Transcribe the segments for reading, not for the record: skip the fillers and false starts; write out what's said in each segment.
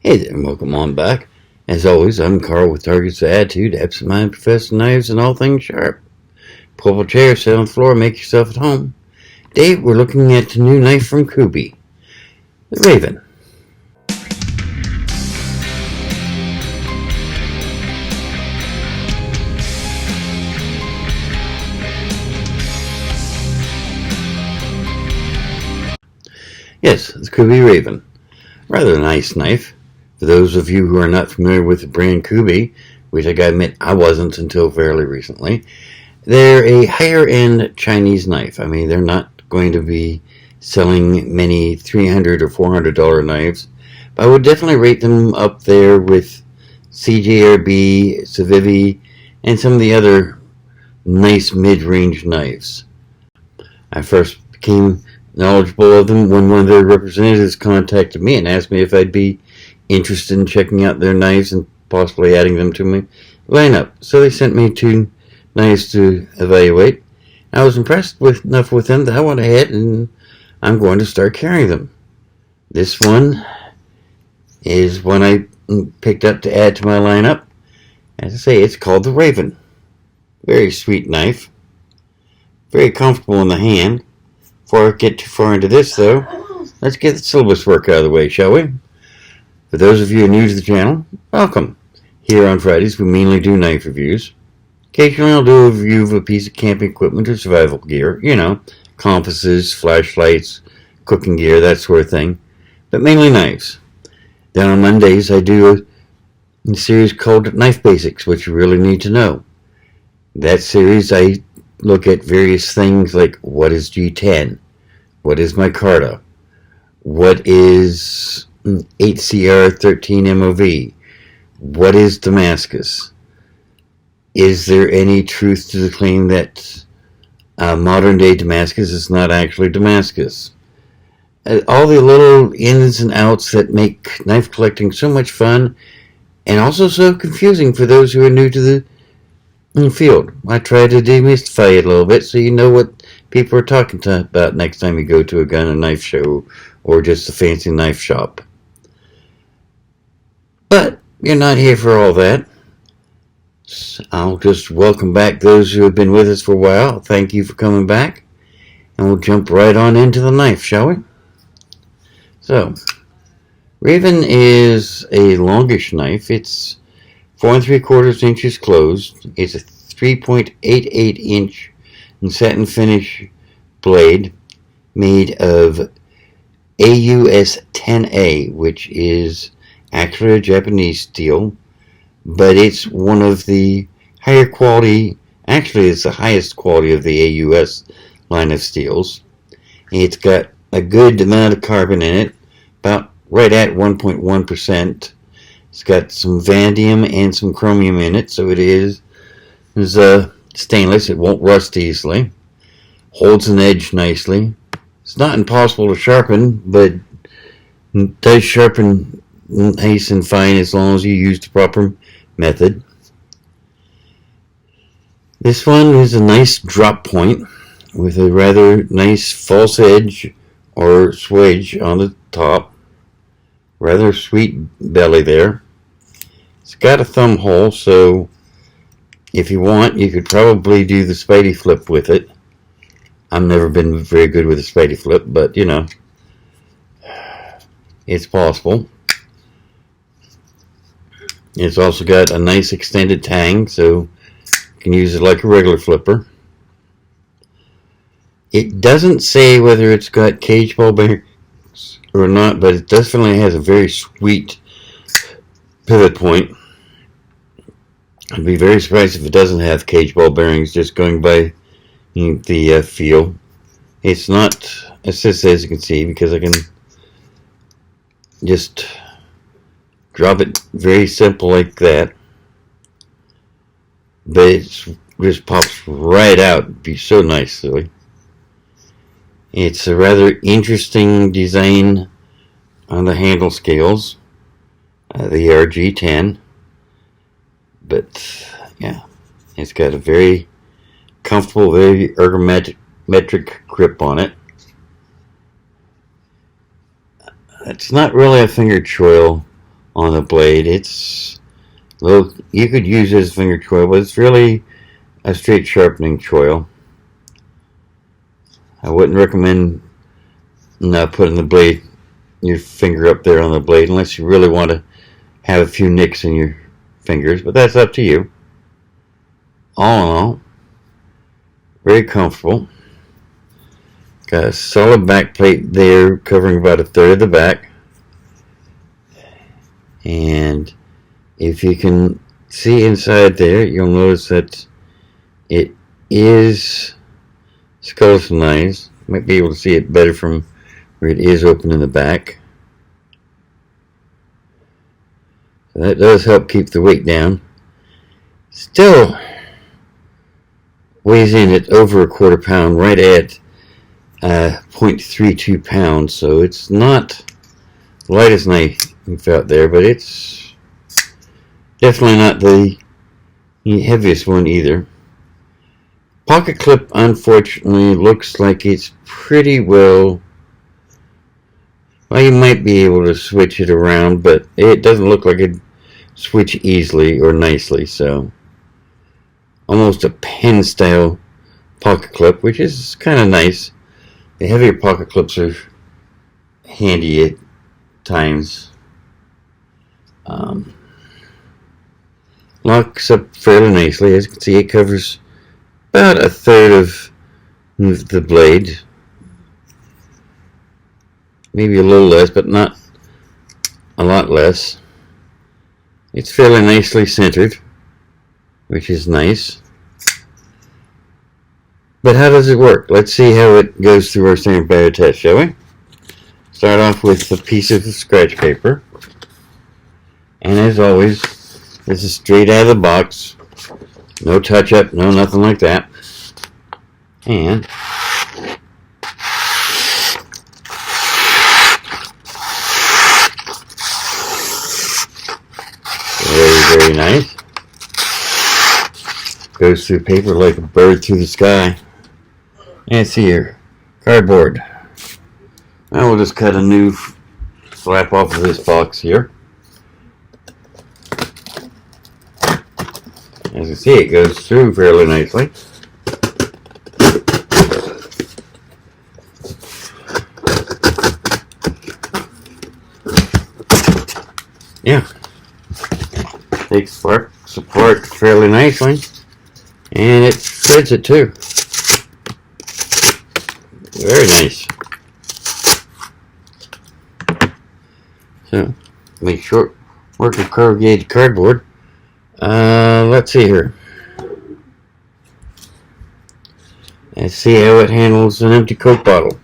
Hey there, and welcome on back. As always, I'm Carl with Target's Attitude, absent mind professor knives and all things sharp. Pull up a chair, sit on the floor, make yourself at home. Today, we're looking at the new knife from Kubey, the Raven. Yes, the Kubey Raven. Rather nice knife. For those of you who are not familiar with the brand Kubey, which I gotta admit I wasn't until fairly recently, they're a higher-end Chinese knife. I mean, they're not going to be selling many $300 or $400 knives, but I would definitely rate them up there with CJRB, Civivi, and some of the other nice mid-range knives. I first became knowledgeable of them when one of their representatives contacted me and asked me if I'd be interested in checking out their knives and possibly adding them to my lineup. So they sent me 2 knives to evaluate. I was impressed enough with them that I went ahead and I'm going to start carrying them. This one is one I picked up to add to my lineup. As I say, it's called the Raven. Very sweet knife. Very comfortable in the hand. Before I get too far into this, though, let's get the syllabus work out of the way, shall we? For those of you who are new to the channel, welcome. Here on Fridays, we mainly do knife reviews. Occasionally, I'll do a review of a piece of camping equipment or survival gear. You know, compasses, flashlights, cooking gear, that sort of thing. But mainly knives. Then on Mondays, I do a series called Knife Basics, which you really need to know. That series, I look at various things like what is G10, what is micarta, what is HCR 13 MOV, what is Damascus, is there any truth to the claim that modern day Damascus is not actually Damascus. All the little ins and outs that make knife collecting so much fun and also so confusing for those who are new to the field. I try to demystify it a little bit so you know what people are talking about next time you go to a gun and knife show or just a fancy knife shop. But you're not here for all that. I'll just welcome back those who have been with us for a while. Thank you for coming back. And we'll jump right on into the knife, shall we? So, Raven is a longish knife. It's 4 3/4 inches closed. It's a 3.88 inch satin finish blade made of AUS 10A, which is actually a Japanese steel, but it's one of the higher quality, actually it's the highest quality of the AUS line of steels. It's got a good amount of carbon in it, about right at 1.1%. It's got some vanadium and some chromium in it, so it is stainless. It won't rust easily. Holds an edge nicely. It's not impossible to sharpen, but it does sharpen nice and fine as long as you use the proper method. This one is a nice drop point with a rather nice false edge or swedge on the top. Rather sweet belly there. It's got a thumb hole, so if you want, you could probably do the Spidey flip with it. I've never been very good with the Spidey flip, but you know, it's possible. It's also got a nice extended tang, so you can use it like a regular flipper. It doesn't say whether it's got cage ball bearings or not, but it definitely has a very sweet pivot point. I'd be very surprised if it doesn't have cage ball bearings, just going by the feel. It's not assisted, as you can see, because I can just drop it very simple like that. But it just pops right out. It'd be so nicely. It's a rather interesting design on the handle scales, the RG10, but yeah, it's got a very comfortable, very ergometric grip on it. It's not really a finger choil on the blade. It's little, you could use it as a finger choil, but it's really a straight sharpening choil. I wouldn't recommend putting the blade, your finger up there on the blade, unless you really want to have a few nicks in your fingers, but that's up to you. All in all, very comfortable. Got a solid back plate there covering about a third of the back. And if you can see inside there, you'll notice that it is skeletonized. You might be able to see it better from where it is open in the back. So that does help keep the weight down. Still weighs in at over a quarter pound, right at 0.32 pounds. So it's not the lightest knife you've out there, but it's definitely not the heaviest one either. Pocket clip, unfortunately, looks like it's pretty well. Well, you might be able to switch it around, but it doesn't look like it'd switch easily or nicely. So, almost a pen style pocket clip, which is kind of nice. The heavier pocket clips are handy at times. Locks up fairly nicely. As you can see, it covers about a third of the blade. Maybe a little less, but not a lot less. It's fairly nicely centered, which is nice. But how does it work? Let's see how it goes through our standard barrier test, shall we? Start off with a piece of scratch paper. And as always, this is straight out of the box. No touch-up, no nothing like that. And very nice. Goes through paper like a bird through the sky. And see here, cardboard. Now we'll just cut a new flap off of this box here. As you see, it goes through fairly nicely. Yeah, takes support fairly nicely, and it fits it too. Very nice. So, make short work of corrugated cardboard. Let's see here. Let's see how it handles an empty Coke bottle.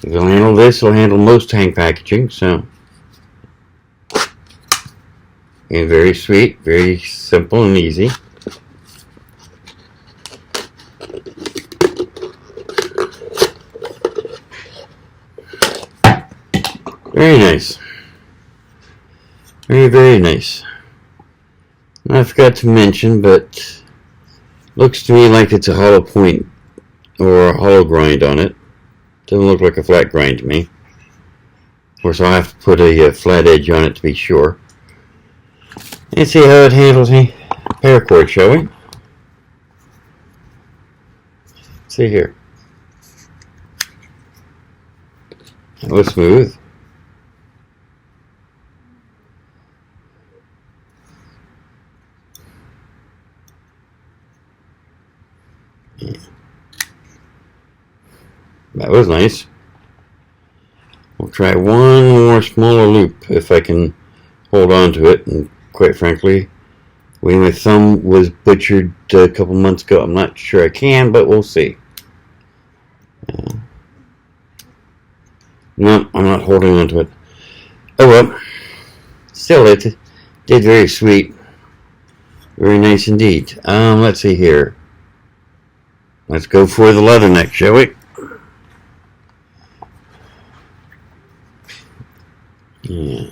If it'll handle this, it'll handle most tank packaging. So, and very sweet, very simple and easy. Very nice. Very nice. I forgot to mention, but looks to me like it's a hollow point or a hollow grind on it. Doesn't look like a flat grind to me. Of course, I'll have to put a flat edge on it to be sure. Let's see how it handles a paracord, shall we? Let's see here. That was smooth. That was nice. We'll try one more smaller loop if I can hold on to it. And quite frankly, when my thumb was butchered a couple months ago, I'm not sure I can, but we'll see. No, I'm not holding on to it. Oh well. Still, it did very sweet. Very nice indeed. Let's see here. Let's go for the leather neck, shall we? Yeah.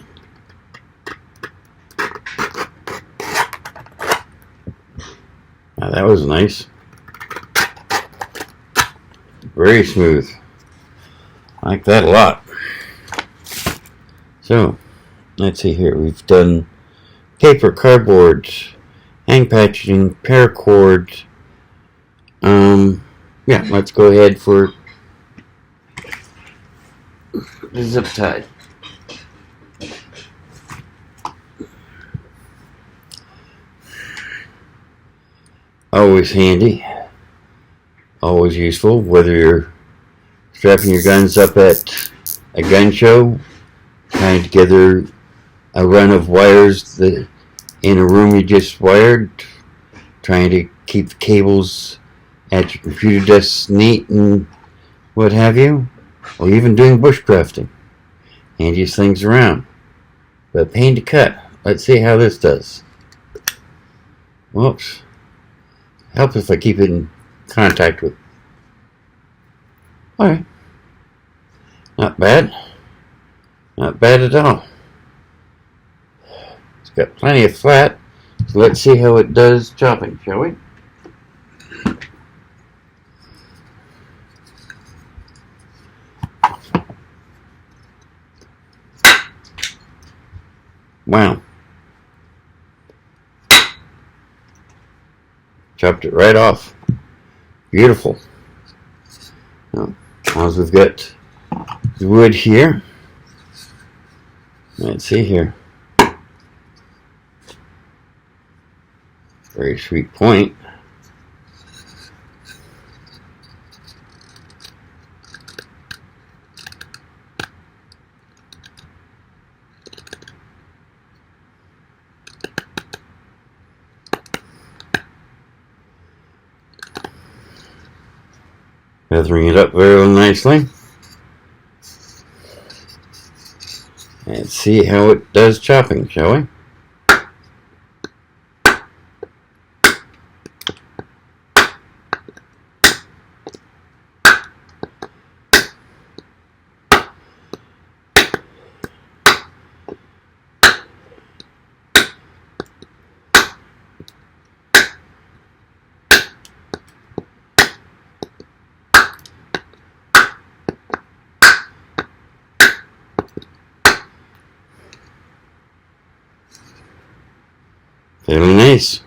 Now that was nice. Very smooth. I like that a lot. So, let's see here. We've done paper, cardboard, hang packaging, paracord. Yeah, let's go ahead for the zip tie. Always handy, always useful, whether you're strapping your guns up at a gun show, tying together a run of wires that in a room you just wired, trying to keep the cables at your computer desks neat and what have you, or even doing bushcrafting. Handiest things around. But pain to cut. Let's see how this does. Whoops. Helps if I keep it in contact with. Alright. Not bad. Not bad at all. It's got plenty of flat. So let's see how it does chopping, shall we? Wow. Chopped it right off. Beautiful. Now, as we've got the wood here. Let's see here. Very sweet point. Feathering it up very nicely. Let's see how it does chopping, shall we? Fairly nice.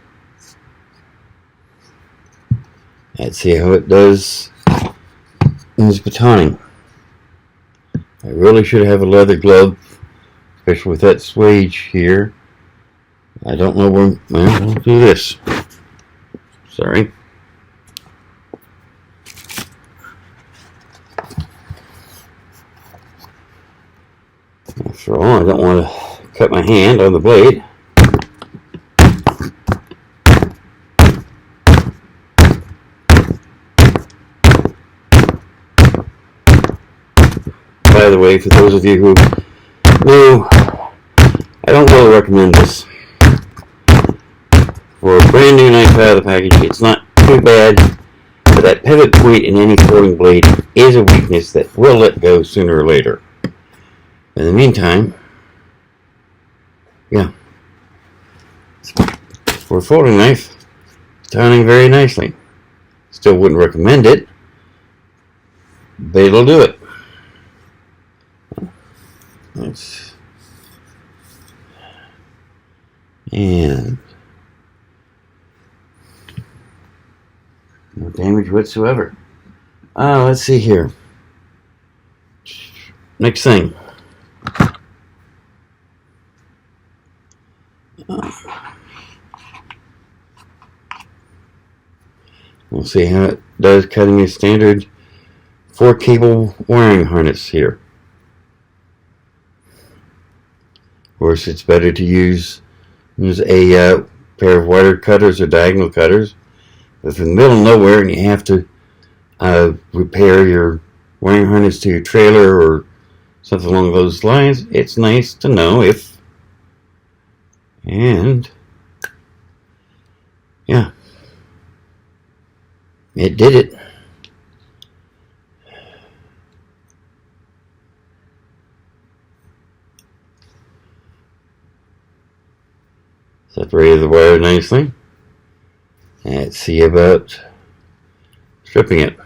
Let's see how it does in this batoning. I really should have a leather glove, especially with that swage here. I don't know where. Well, we'll do this. Sorry. After all, I don't want to cut my hand on the blade. By the way, for those of you who know, I don't really recommend this. For a brand new knife out of the package, it's not too bad, but that pivot point in any folding blade is a weakness that will let go sooner or later. In the meantime, yeah, for a folding knife, it's turning very nicely. Still wouldn't recommend it, but it'll do it. And no damage whatsoever. Let's see here. Next thing. We'll see how it does cutting a standard 4-cable wiring harness here. Of course, it's better to use a pair of wire cutters or diagonal cutters. If in the middle of nowhere and you have to repair your wiring harness to your trailer or something along those lines, it's nice to know if. And yeah, it did it. Separated the wire nicely. Let's see about stripping it.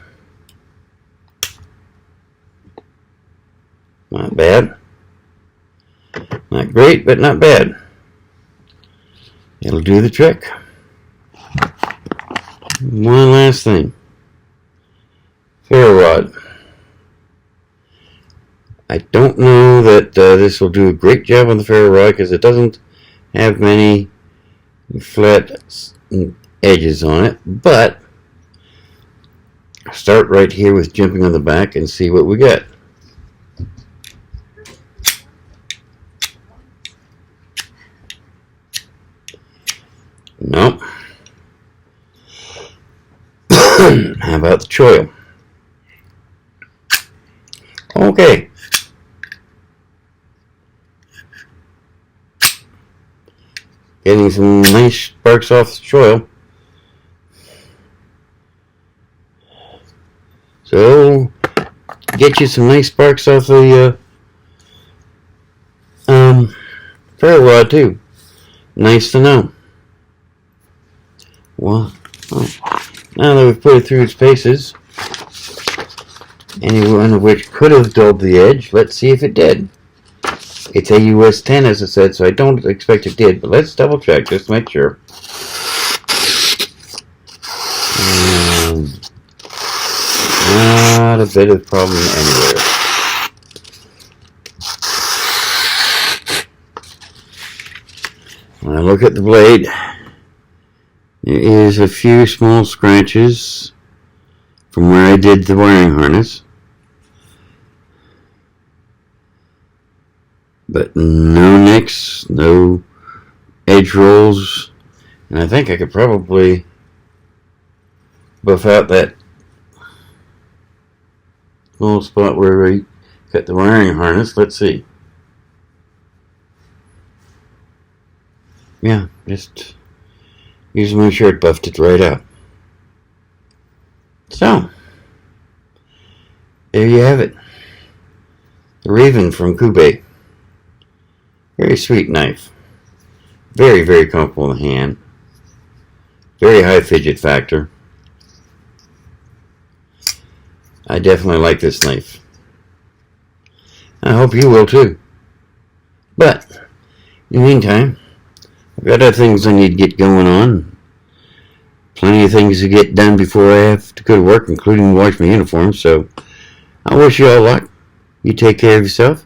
Not bad. Not great, but not bad. It'll do the trick. One last thing. Ferro rod. I don't know that this will do a great job on the ferro rod because it doesn't have many flat edges on it, but start right here with jumping on the back and see what we get. Nope. How about the choil? Okay. Getting some nice sparks off the choil. So, get you some nice sparks off the ferro rod too. Nice to know. Well, now that we've put it through its paces, any one of which could have dulled the edge, let's see if it did. It's a US 10 as I said, so I don't expect it did, but let's double check just to make sure. Not a bit of problem anywhere. When I look at the blade, there is a few small scratches from where I did the wiring harness, but no nicks, no edge rolls, and I think I could probably buff out that little spot where I cut the wiring harness. Let's see. Yeah, just using my shirt, buffed it right out. So, there you have it. The Raven from Kubey. Very sweet knife. Very, very comfortable in the hand. Very high fidget factor. I definitely like this knife. I hope you will too. But, in the meantime, I've got other things I need to get going on. Plenty of things to get done before I have to go to work, including wash my uniform, so I wish you all luck. You take care of yourself.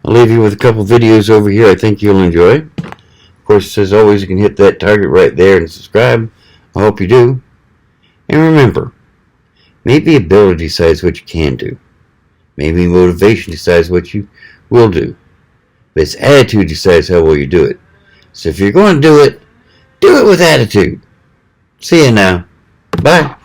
I'll leave you with a couple videos over here I think you'll enjoy. Of course, as always, you can hit that target right there and subscribe. I hope you do. And remember, maybe ability decides what you can do. Maybe motivation decides what you will do. But it's attitude decides how well you do it. So if you're going to do it with attitude. See you now. Bye.